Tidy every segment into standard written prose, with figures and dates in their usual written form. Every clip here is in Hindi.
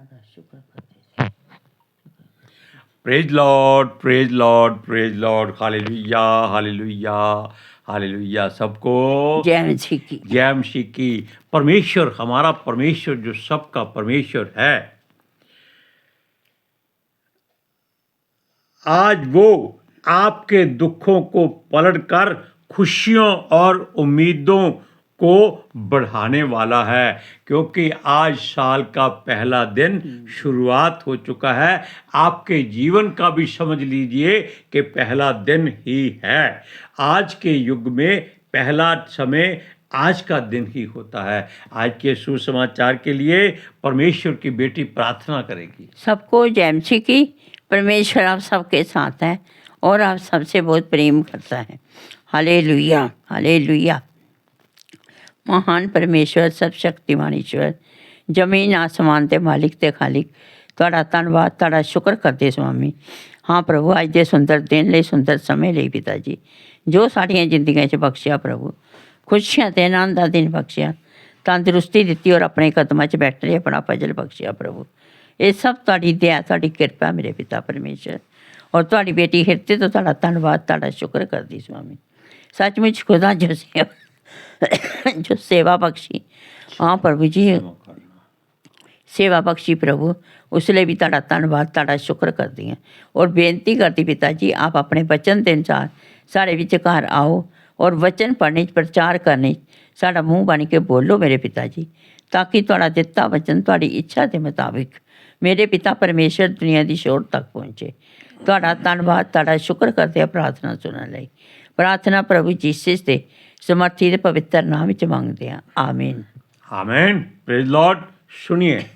तारा शुक्र करते। Praise Lord, praise Lord, praise Lord, hallelujah, hallelujah, hallelujah. सबको जय मसीह की। जय मसीह की। परमेश्वर, हमारा परमेश्वर जो सबका परमेश्वर है, आज वो आपके दुखों को पलटकर खुशियों और उम्मीदों को बढ़ाने वाला है, क्योंकि आज साल का पहला दिन शुरुआत हो चुका है। आपके जीवन का भी समझ लीजिए कि पहला दिन ही है। आज के युग में पहला समय आज का दिन ही होता है। आज के सुसमाचार के लिए परमेश्वर की बेटी प्रार्थना करेगी। सबको जय मसीह की। परमेश्वर आप सबके साथ है और आप सबसे बहुत प्रेम करता है। Hallelujah, hallelujah. महान परमेश्वर, सब शक्तिमान ईश्वर, जमीन आसमान ते मालिक ते खालिक, तुहाड़ा धन्नवाद, तुहाड़ा शुक्र करते स्वामी। हाँ प्रभु, अज दे सुंदर दिन लई, सुंदर समय लई पिता जी, जो साड़ियाँ जिंदगियां च बख्शिया प्रभु, खुशियां ते आनंद दा दिन बख्शिया, तंदरुस्ती दित्ती और अपने कदमां च बैठने अपना फजल बख्शिया प्रभु। ये सब तुहाड़ी दया, तुहाड़ी कृपा मेरे पिता परमेश्वर, और तुहाड़ी बेटी हिरते तो तुहाड़ा धन्नवाद, तुहाड़ा शुक्र करदी स्वामी। सचमुच खुदा जो सेवा बख्शी, हाँ प्रभु जी, सेवा बख्शी प्रभु, उसले भी तुहाड़ा धन्नवाद, तुहाड़ा शुक्र करदी हैं और बेनती करती पिता जी, आप अपने वचन के अनुसार साढ़े विचकार आओ और वचन पढ़ने प्रचार करने साड़ा मूँह बन के बोलो मेरे पिता जी, ताकि तुहाड़ा दिता वचन तुहाड़ी इच्छा के मुताबिक मेरे पिता परमेश्वर दुनिया की छोर तक पहुँचे। तुहाड़ा धन्नवाद, तुहाड़ा शुक्र करते हैं प्रार्थना सुनने लई। प्रार्थना प्रभु जीसस दे समर्थी दे पवित्र नाम विच मंगदे हैं, आमीन। आमीन। Praise Lord. सुनिए,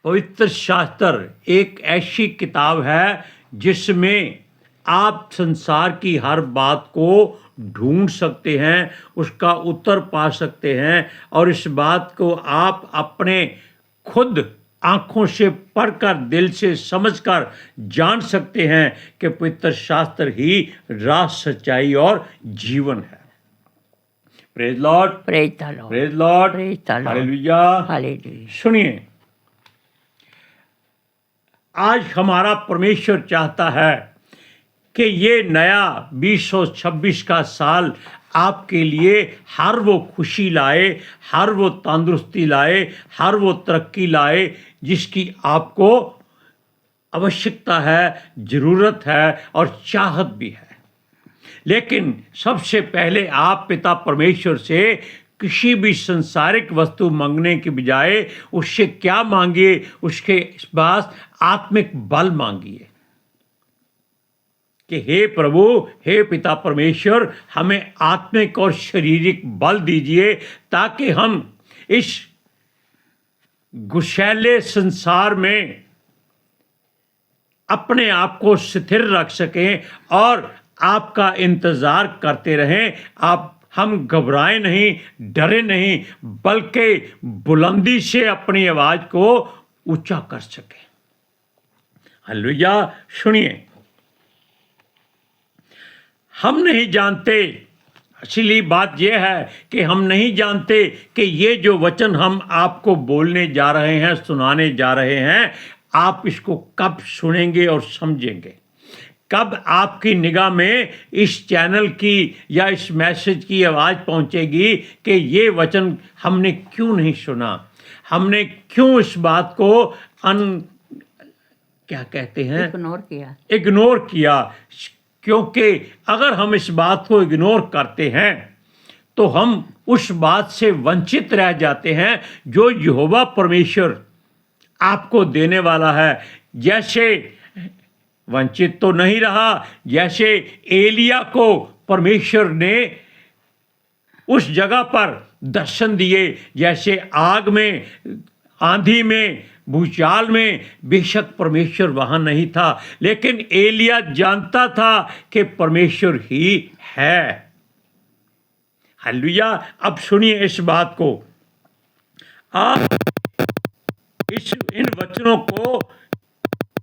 पवित्र शास्त्र एक ऐसी किताब है जिसमें आप संसार की हर बात को ढूंढ सकते हैं, उसका उत्तर पा सकते हैं, और इस बात को आप अपने खुद आंखों से पढ़कर, दिल से समझकर जान सकते हैं कि पवित्र शास्त्र ही राह, सच्चाई और जीवन है। Praise Lord, praise the Lord, praise Lord, praise the Lord, hallelujah, hallelujah. सुनिए, आज हमारा परमेश्वर चाहता है कि ये नया 2026 का साल आपके लिए हर वो खुशी लाए, हर वो तंदुरुस्ती लाए, हर वो तरक्की लाए जिसकी आपको आवश्यकता है, ज़रूरत है और चाहत भी है। लेकिन सबसे पहले आप पिता परमेश्वर से किसी भी संसारिक वस्तु मांगने के बजाय उससे क्या मांगिए, उसके पास आत्मिक बल मांगिए कि हे प्रभु, हे पिता परमेश्वर, हमें आत्मिक और शारीरिक बल दीजिए ताकि हम इस गुस्सैले संसार में अपने आप को स्थिर रख सकें और आपका इंतज़ार करते रहें। हम घबराएं नहीं, डरे नहीं, बल्कि बुलंदी से अपनी आवाज़ को ऊंचा कर सकें। हालेलुया। सुनिए, हम नहीं जानते, असली बात यह है कि हम नहीं जानते कि ये जो वचन हम आपको बोलने जा रहे हैं, सुनाने जा रहे हैं, आप इसको कब सुनेंगे और समझेंगे, कब आपकी निगाह में इस चैनल की या इस मैसेज की आवाज़ पहुंचेगी कि ये वचन हमने क्यों नहीं सुना, हमने क्यों इस बात को क्या कहते हैं, इग्नोर किया। क्योंकि अगर हम इस बात को इग्नोर करते हैं तो हम उस बात से वंचित रह जाते हैं जो यहोवा परमेश्वर आपको देने वाला है। जैसे वंचित तो नहीं रहा, जैसे एलिया को परमेश्वर ने उस जगह पर दर्शन दिए, जैसे आग में, आंधी में, भूचाल में, बेशक परमेश्वर वहाँ नहीं था, लेकिन एलिया जानता था कि परमेश्वर ही है। हालेलुया। अब सुनिए इस बात को, आप इन वचनों को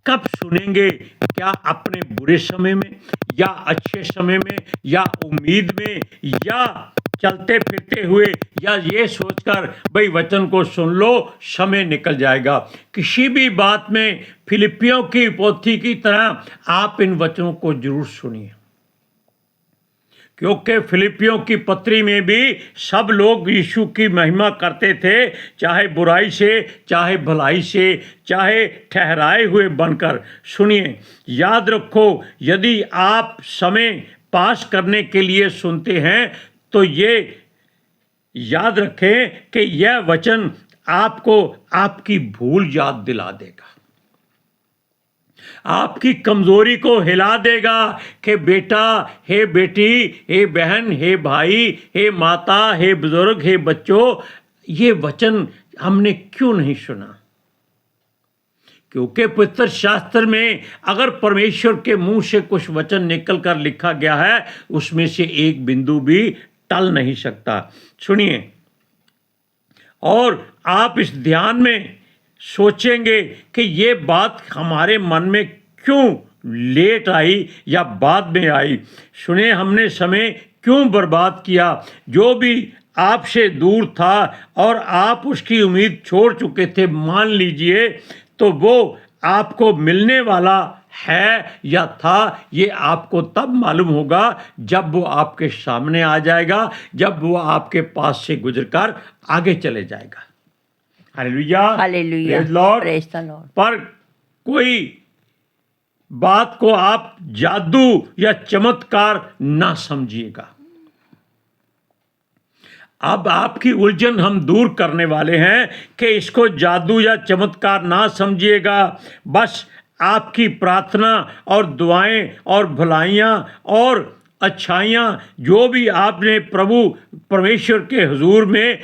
कब सुनेंगे? क्या अपने बुरे समय में, या अच्छे समय में, या उम्मीद में, या चलते फिरते हुए या ये सोचकर भाई वचन को सुन लो, समय निकल जाएगा। किसी भी बात में फिलिपियों की पोथी की तरह आप इन वचनों को जरूर सुनिए, क्योंकि फिलिपियों की पत्री में भी सब लोग यीशु की महिमा करते थे, चाहे बुराई से, चाहे भलाई से, चाहे ठहराए हुए बनकर। सुनिए, याद रखो, यदि आप समय पास करने के लिए सुनते हैं तो ये याद रखें कि यह वचन आपको आपकी भूल याद दिला देगा, आपकी कमजोरी को हिला देगा कि बेटा, हे बेटी, हे बहन, हे भाई, हे माता, हे बुजुर्ग, हे बच्चों, ये वचन हमने क्यों नहीं सुना? क्योंकि पवित्र शास्त्र में अगर परमेश्वर के मुंह से कुछ वचन निकल कर लिखा गया है, उसमें से एक बिंदु भी टल नहीं सकता। सुनिए, और आप इस ध्यान में सोचेंगे कि ये बात हमारे मन में क्यों लेट आई या बाद में आई। सुने, हमने समय क्यों बर्बाद किया? जो भी आपसे दूर था और आप उसकी उम्मीद छोड़ चुके थे, मान लीजिए, तो वो आपको मिलने वाला है या था, ये आपको तब मालूम होगा जब वो आपके सामने आ जाएगा, जब वो आपके पास से गुजरकर आगे चले जाएगा। Hallelujah, hallelujah, praise Lord. Praise the Lord. पर कोई बात को आप जादू या चमत्कार ना समझिएगा। अब आपकी उलझन हम दूर करने वाले हैं कि इसको जादू या चमत्कार ना समझिएगा। बस आपकी प्रार्थना और दुआएं और भलाइयाँ और अच्छाइयाँ जो भी आपने प्रभु परमेश्वर के हुजूर में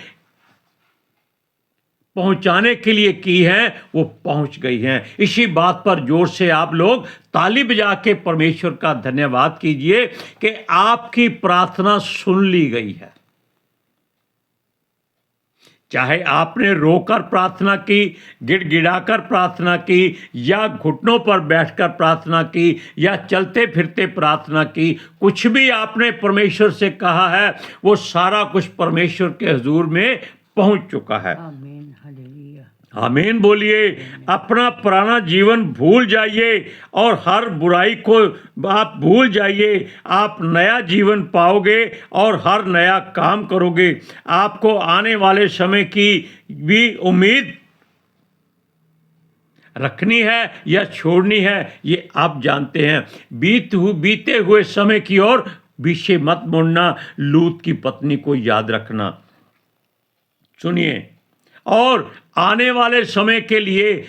पहुंचाने के लिए की हैं, वो पहुंच गई हैं। इसी बात पर जोर से आप लोग ताली बजा के परमेश्वर का धन्यवाद कीजिए कि आपकी प्रार्थना सुन ली गई है। चाहे आपने रोकर प्रार्थना की, गिड़गिड़ाकर प्रार्थना की, या घुटनों पर बैठकर प्रार्थना की, या चलते फिरते प्रार्थना की, कुछ भी आपने परमेश्वर से कहा है, वो सारा कुछ परमेश्वर के हुजूर में पहुंच चुका है। आमीन, हालेलुया। आमीन बोलिए। अपना पुराना जीवन भूल जाइए और हर बुराई को आप भूल जाइए। आप नया जीवन पाओगे और हर नया काम करोगे। आपको आने वाले समय की भी उम्मीद रखनी है या छोड़नी है, ये आप जानते हैं। बीते हुए समय की ओर पीछे मत मुड़ना। लूत की पत्नी को याद रखना। सुनिए, और आने वाले समय के लिए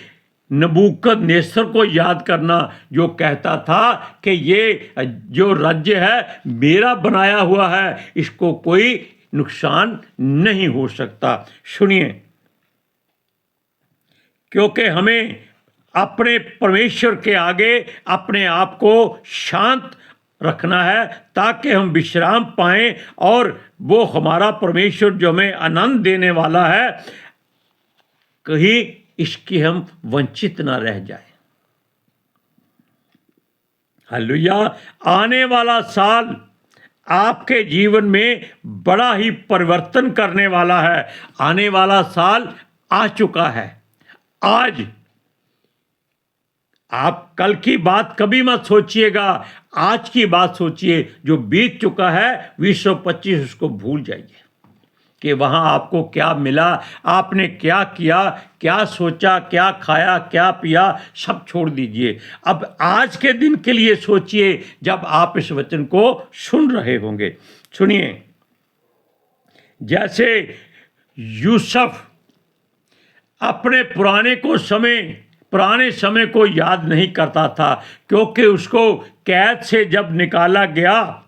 नबूकदनेस्सर को याद करना, जो कहता था कि ये जो राज्य है मेरा बनाया हुआ है, इसको कोई नुकसान नहीं हो सकता। सुनिए, क्योंकि हमें अपने परमेश्वर के आगे अपने आप को शांत रखना है ताकि हम विश्राम पाएं और वो हमारा परमेश्वर जो हमें आनंद देने वाला है, कहीं इसकी हम वंचित ना रह जाए। हालेलुया। आने वाला साल आपके जीवन में बड़ा ही परिवर्तन करने वाला है। आने वाला साल आ चुका है। आज आप कल की बात कभी मत सोचिएगा, आज की बात सोचिए। जो बीत चुका है 2025, उसको भूल जाइए कि वहाँ आपको क्या मिला, आपने क्या किया, क्या सोचा, क्या खाया, क्या पिया, सब छोड़ दीजिए। अब आज के दिन के लिए सोचिए जब आप इस वचन को सुन रहे होंगे। सुनिए, जैसे यूसुफ अपने पुराने समय को याद नहीं करता था, क्योंकि उसको कैद से जब निकाला गया,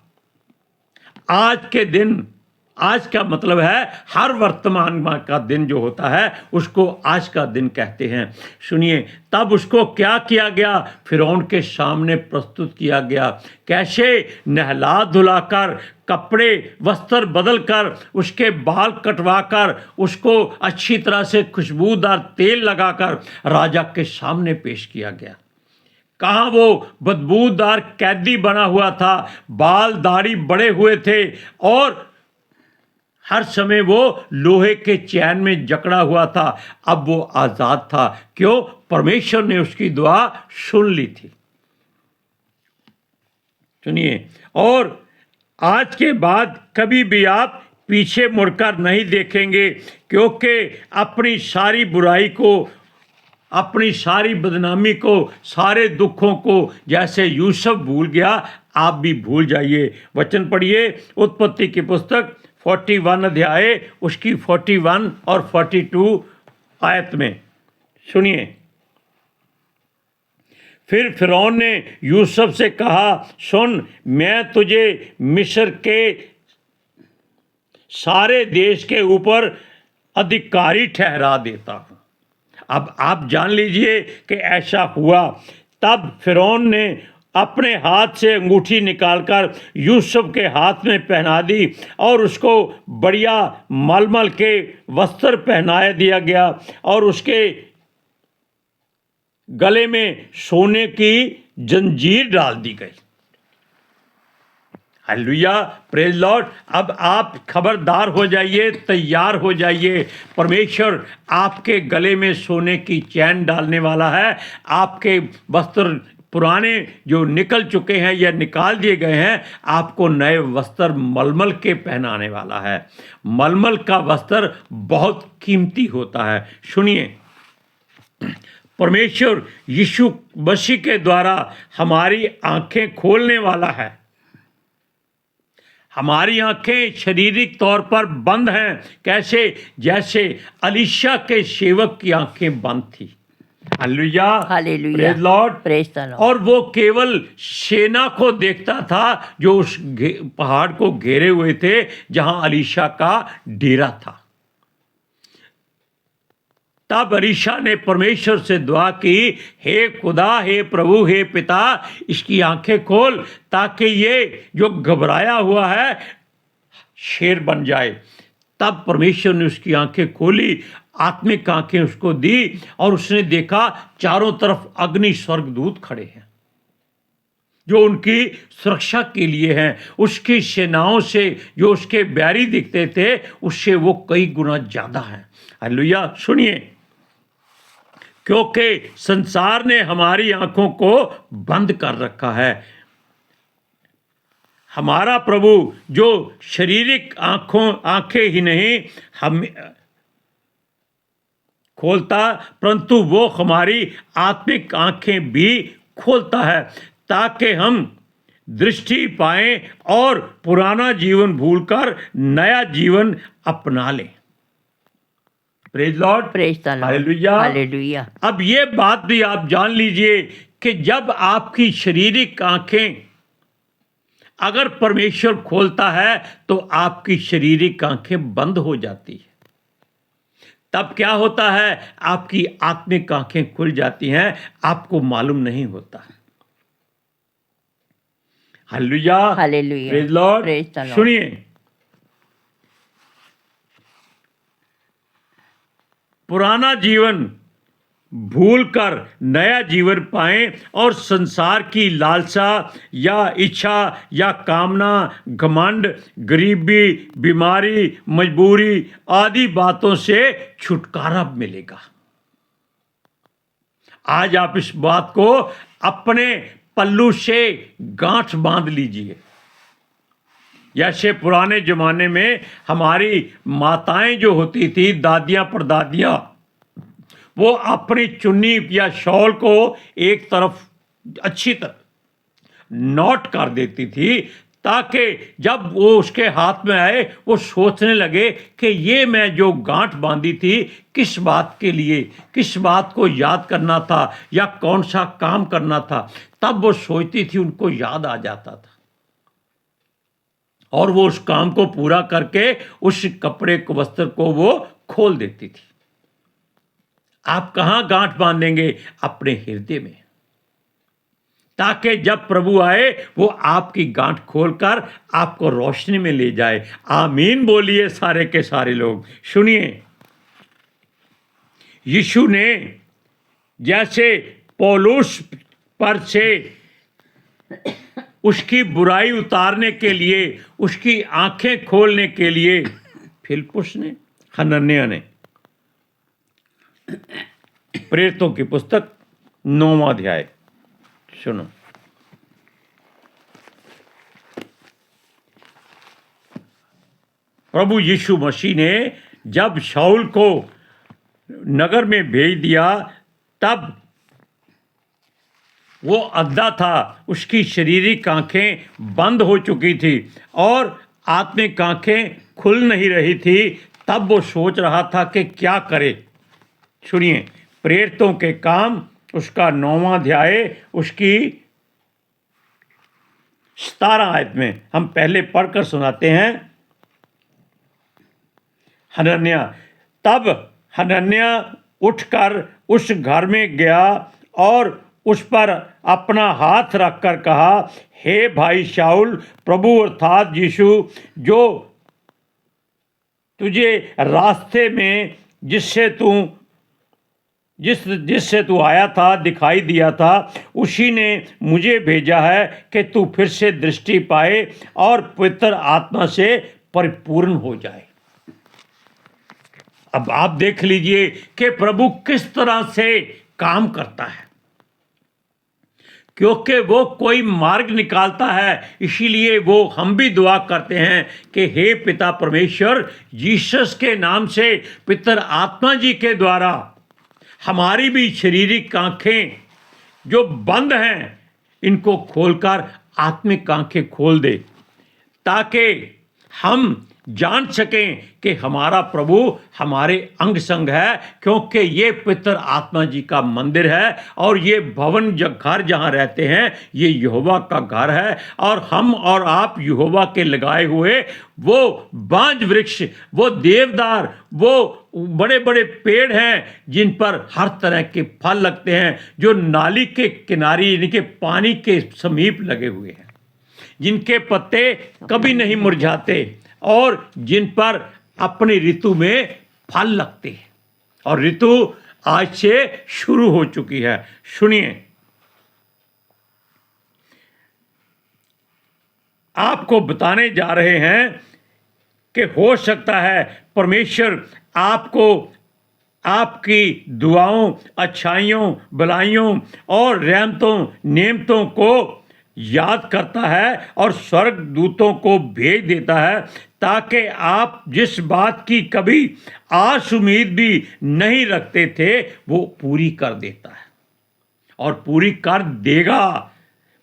आज का मतलब है हर वर्तमान का दिन जो होता है उसको आज का दिन कहते हैं। सुनिए, तब उसको क्या किया गया? फिरौन के सामने प्रस्तुत किया गया। कैसे? नहला धुलाकर, कपड़े वस्त्र बदलकर, उसके बाल कटवाकर, उसको अच्छी तरह से खुशबूदार तेल लगाकर राजा के सामने पेश किया गया। कहाँ वो बदबूदार कैदी बना हुआ था, बाल दाढ़ी बड़े हुए थे और हर समय वो लोहे के चैन में जकड़ा हुआ था, अब वो आज़ाद था। क्यों? परमेश्वर ने उसकी दुआ सुन ली थी। सुनिए, और आज के बाद कभी भी आप पीछे मुड़कर नहीं देखेंगे, क्योंकि अपनी सारी बुराई को, अपनी सारी बदनामी को, सारे दुखों को जैसे यूसुफ भूल गया, आप भी भूल जाइए। वचन पढ़िए, उत्पत्ति की पुस्तक 41 अध्याय, उसकी 41 और 42 आयत में सुनिए। फिर फिरौन ने यूसुफ से कहा, सुन, मैं तुझे मिस्र के सारे देश के ऊपर अधिकारी ठहरा देता हूँ। अब आप जान लीजिए कि ऐसा हुआ। तब फिरौन ने अपने हाथ से अंगूठी निकालकर यूसुफ के हाथ में पहना दी और उसको बढ़िया मलमल के वस्त्र पहनाया दिया गया और उसके गले में सोने की जंजीर डाल दी गई। Hallelujah, praise Lord. अब आप खबरदार हो जाइए, तैयार हो जाइए। परमेश्वर आपके गले में सोने की चैन डालने वाला है। आपके वस्त्र पुराने जो निकल चुके हैं या निकाल दिए गए हैं, आपको नए वस्त्र मलमल के पहनाने वाला है। मलमल का वस्त्र बहुत कीमती होता है। सुनिए, परमेश्वर यीशु मसीह के द्वारा हमारी आंखें खोलने वाला है। हमारी आंखें शारीरिक तौर पर बंद हैं। कैसे? जैसे अलीशा के सेवक की आंखें बंद थी। Hallelujah, hallelujah, praise Lord, praise the Lord. और वो केवल सेना को देखता था जो उस पहाड़ को घेरे हुए थे जहां अलीशा का डेरा था। तब अलीशा ने परमेश्वर से दुआ की, हे खुदा, हे प्रभु, हे पिता, इसकी आंखें खोल ताकि ये जो घबराया हुआ है शेर बन जाए। तब परमेश्वर ने उसकी आंखें खोली, आत्मिक आंखें उसको दी और उसने देखा चारों तरफ अग्नि स्वर्गदूत खड़े हैं जो उनकी सुरक्षा के लिए हैं। उसकी सेनाओं से जो उसके बैरी दिखते थे उससे वो कई गुना ज्यादा हैं। हालेलुया। सुनिए, क्योंकि संसार ने हमारी आंखों को बंद कर रखा है। हमारा प्रभु जो शारीरिक आंखें ही नहीं हम खोलता, परंतु वो हमारी आत्मिक आंखें भी खोलता है ताकि हम दृष्टि पाएं और पुराना जीवन भूलकर नया जीवन अपना लें। Praise Lord, praise the Lord, hallelujah, hallelujah. अब ये बात भी आप जान लीजिए कि जब आपकी शारीरिक आंखें अगर परमेश्वर खोलता है तो आपकी शारीरिक आंखें बंद हो जाती है। तब क्या होता है? आपकी आत्मिक आंखें खुल जाती हैं, आपको मालूम नहीं होता है। Hallelujah, hallelujah, praise Lord. Praise the Lord. सुनिए, पुराना जीवन भूलकर नया जीवन पाएं और संसार की लालसा या इच्छा या कामना, घमंड, गरीबी, बीमारी, मजबूरी आदि बातों से छुटकारा मिलेगा। आज आप इस बात को अपने पल्लू से गांठ बांध लीजिए। जैसे पुराने जमाने में हमारी माताएं जो होती थी, दादियां परदादियां, वो अपनी चुन्नी या शॉल को एक तरफ अच्छी तरह नॉट कर देती थी ताकि जब वो उसके हाथ में आए वो सोचने लगे कि ये मैं जो गांठ बांधी थी किस बात के लिए, किस बात को याद करना था या कौन सा काम करना था। तब वो सोचती थी, उनको याद आ जाता था और वो उस काम को पूरा करके उस कपड़े को, वस्त्र को वो खोल देती थी। आप कहां गांठ बांधेंगे? अपने हृदय में, ताकि जब प्रभु आए वो आपकी गांठ खोलकर आपको रोशनी में ले जाए। आमीन बोलिए सारे के सारे लोग। सुनिए, यीशु ने जैसे पौलुस पर से उसकी बुराई उतारने के लिए, उसकी आंखें खोलने के लिए फिलिप्पुस ने, हनन्याह ने। प्रेरितों की पुस्तक 9वां अध्याय सुनो। प्रभु यीशु मसीह ने जब शाऊल को नगर में भेज दिया, तब वो अंधा था, उसकी शारीरिक आंखें बंद हो चुकी थी और आत्मिक आंखें खुल नहीं रही थी। तब वो सोच रहा था कि क्या करे। सुनिए, प्रेरितों के काम उसका 9वां अध्याय उसकी 17 आयत में हम पहले पढ़कर सुनाते हैं। हनन्याह, तब हनन्याह उठकर उस घर में गया और उस पर अपना हाथ रखकर कहा, हे भाई शाऊल, प्रभु अर्थात यीशु जो तुझे रास्ते में जिससे तू आया था दिखाई दिया था, उसी ने मुझे भेजा है कि तू फिर से दृष्टि पाए और पवित्र आत्मा से परिपूर्ण हो जाए। अब आप देख लीजिए कि प्रभु किस तरह से काम करता है, क्योंकि वो कोई मार्ग निकालता है। इसीलिए वो हम भी दुआ करते हैं कि हे पिता परमेश्वर, यीशु के नाम से पवित्र आत्मा जी के द्वारा हमारी भी शारीरिक आंखें जो बंद हैं, इनको खोलकर आत्मिक आंखें खोल दे, ताकि हम जान सकें कि हमारा प्रभु हमारे अंग संग है, क्योंकि ये पवित्र आत्मा जी का मंदिर है और ये भवन घर जहाँ रहते हैं ये यहोवा का घर है। और हम और आप यहोवा के लगाए हुए वो बांज वृक्ष, वो देवदार, वो बड़े बड़े पेड़ हैं जिन पर हर तरह के फल लगते हैं, जो नाली के किनारे यानी कि पानी के समीप लगे हुए हैं, जिनके पत्ते कभी नहीं मुरझाते और जिन पर अपनी ऋतु में फल लगते हैं। और ऋतु आज से शुरू हो चुकी है। सुनिए, आपको बताने जा रहे हैं कि हो सकता है परमेश्वर आपको आपकी दुआओं, अच्छाइयों, भलाइयों और रहमतों, नेमतों को याद करता है और स्वर्ग दूतों को भेज देता है, ताकि आप जिस बात की कभी आस उम्मीद भी नहीं रखते थे वो पूरी कर देता है और पूरी कर देगा,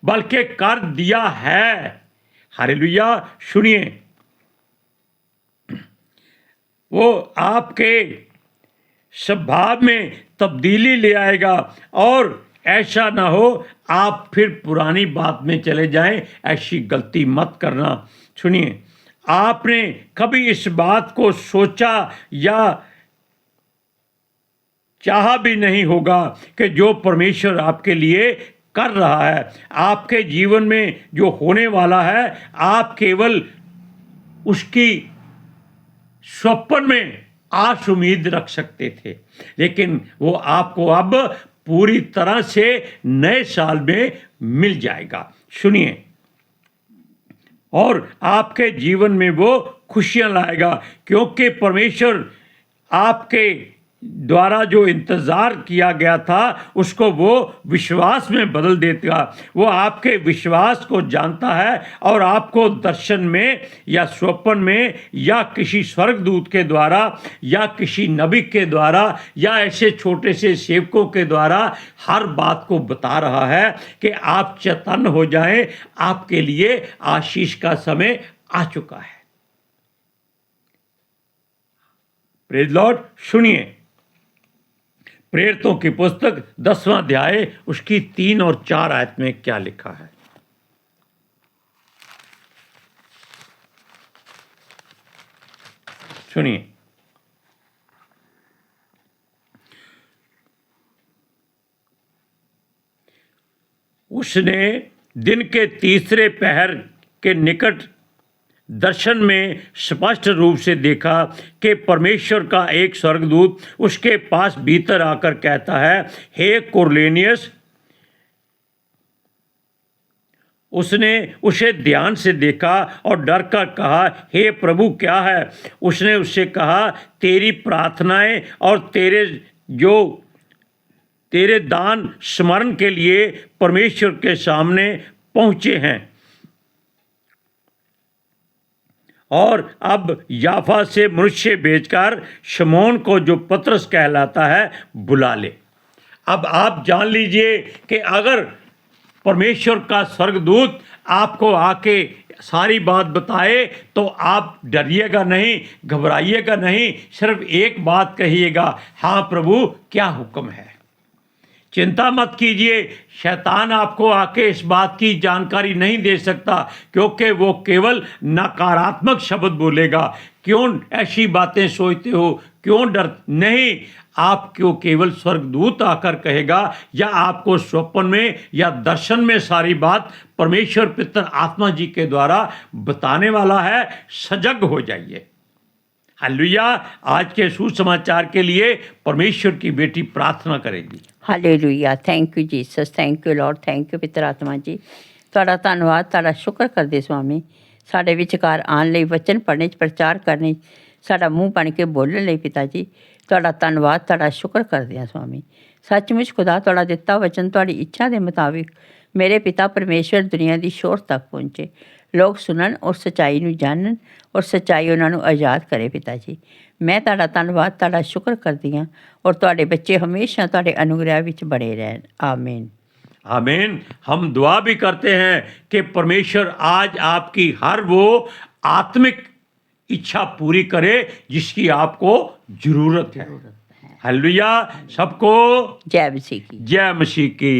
बल्कि कर दिया है। हालेलुया। सुनिए, वो आपके स्वभाव में तब्दीली ले आएगा और ऐसा ना हो आप फिर पुरानी बात में चले जाएं। ऐसी गलती मत करना। सुनिए, आपने कभी इस बात को सोचा या चाहा भी नहीं होगा कि जो परमेश्वर आपके लिए कर रहा है, आपके जीवन में जो होने वाला है, आप केवल उसकी स्वप्न में आस उम्मीद रख सकते थे, लेकिन वो आपको अब पूरी तरह से नए साल में मिल जाएगा। सुनिए, और आपके जीवन में वो खुशियां लाएगा, क्योंकि परमेश्वर आपके द्वारा जो इंतज़ार किया गया था उसको वो विश्वास में बदल देगा। वो आपके विश्वास को जानता है और आपको दर्शन में या स्वप्न में या किसी स्वर्गदूत के द्वारा या किसी नबी के द्वारा या ऐसे छोटे से सेवकों के द्वारा हर बात को बता रहा है कि आप चैतन्य हो जाएं, आपके लिए आशीष का समय आ चुका है। Praise Lord. सुनिए, प्रेरितों की पुस्तक 10वां अध्याय उसकी 3 और 4 आयत में क्या लिखा है। सुनिए, उसने दिन के तीसरे पहर के निकट दर्शन में स्पष्ट रूप से देखा कि परमेश्वर का एक स्वर्गदूत उसके पास भीतर आकर कहता है, हे कुरनेलियुस, उसने उसे ध्यान से देखा और डर कर कहा, हे प्रभु क्या है? उसने उससे कहा, तेरी प्रार्थनाएं और तेरे दान स्मरण के लिए परमेश्वर के सामने पहुंचे हैं, और अब याफा से मनुष्य भेजकर शमौन को, जो पतरस कहलाता है, बुला ले। अब आप जान लीजिए कि अगर परमेश्वर का स्वर्गदूत आपको आके सारी बात बताए तो आप डरिएगा नहीं, घबराइएगा नहीं, सिर्फ एक बात कहिएगा, हाँ प्रभु क्या हुक्म है। चिंता मत कीजिए, शैतान आपको आके इस बात की जानकारी नहीं दे सकता, क्योंकि वो केवल नकारात्मक शब्द बोलेगा। क्यों ऐसी बातें सोचते हो, क्यों डर नहीं, आपको केवल स्वर्गदूत आकर कहेगा, या आपको स्वप्न में या दर्शन में सारी बात परमेश्वर पिता आत्मा जी के द्वारा बताने वाला है। सजग हो जाइए। हालेलुया। आज के सुसमाचार के लिए परमेश्वर की बेटी प्रार्थना करेगी। Hallelujah. Thank you Jesus, thank you Lord, thank you पितर आत्मा जी। ਤੁਹਾਡਾ ਧੰਨਵਾਦ, ਤੁਹਾਡਾ ਸ਼ੁਕਰ ਕਰਦੇ ਸਵਾਮੀ, ਸਾਡੇ ਵਿਚਕਾਰ ਆਉਣ ਲਈ, ਵਚਨ ਪੜ੍ਹਨੇ 'ਚ, ਪ੍ਰਚਾਰ ਕਰਨੇ 'ਚ, ਸਾਡਾ ਮੂੰਹ ਬਣ ਕੇ ਬੋਲਣ ਲਈ ਪਿਤਾ ਜੀ ਤੁਹਾਡਾ ਧੰਨਵਾਦ, ਤੁਹਾਡਾ ਸ਼ੁਕਰ ਕਰਦੇ ਹਾਂ ਸਵਾਮੀ। ਸੱਚਮੁੱਚ ਖੁਦਾ ਤੁਹਾਡਾ ਦਿੱਤਾ ਵਚਨ ਤੁਹਾਡੀ ਇੱਛਾ ਦੇ ਮੁਤਾਬਿਕ ਮੇਰੇ ਪਿਤਾ ਪਰਮੇਸ਼ਵਰ ਦੁਨੀਆ ਦੀ ਸ਼ੋਰ ਤੱਕ ਪਹੁੰਚੇ, ਲੋਕ ਸੁਣਨ ਔਰ ਸੱਚਾਈ ਨੂੰ ਜਾਣਨ ਔਰ ਸੱਚਾਈ ਉਹਨਾਂ ਨੂੰ ਆਜ਼ਾਦ ਕਰੇ ਪਿਤਾ ਜੀ। ਮੈਂ ਤੁਹਾਡਾ ਧੰਨਵਾਦ, ਤੁਹਾਡਾ ਸ਼ੁਕਰ ਕਰਦੀ ਹਾਂ, ਔਰ ਤੁਹਾਡੇ ਬੱਚੇ ਹਮੇਸ਼ਾ ਤੁਹਾਡੇ ਅਨੁਗ੍ਰਹਿ ਵਿੱਚ ਬਣੇ ਰਹਿਣ। ਆमीन आमीन। हम दुआ भी करते हैं कि परमेश्वर आज आपकी हर वो आत्मिक इच्छा पूरी करे जिसकी आपको जरूरत है। हालेलुया। सबको जय मसीह की। जय मसीह की।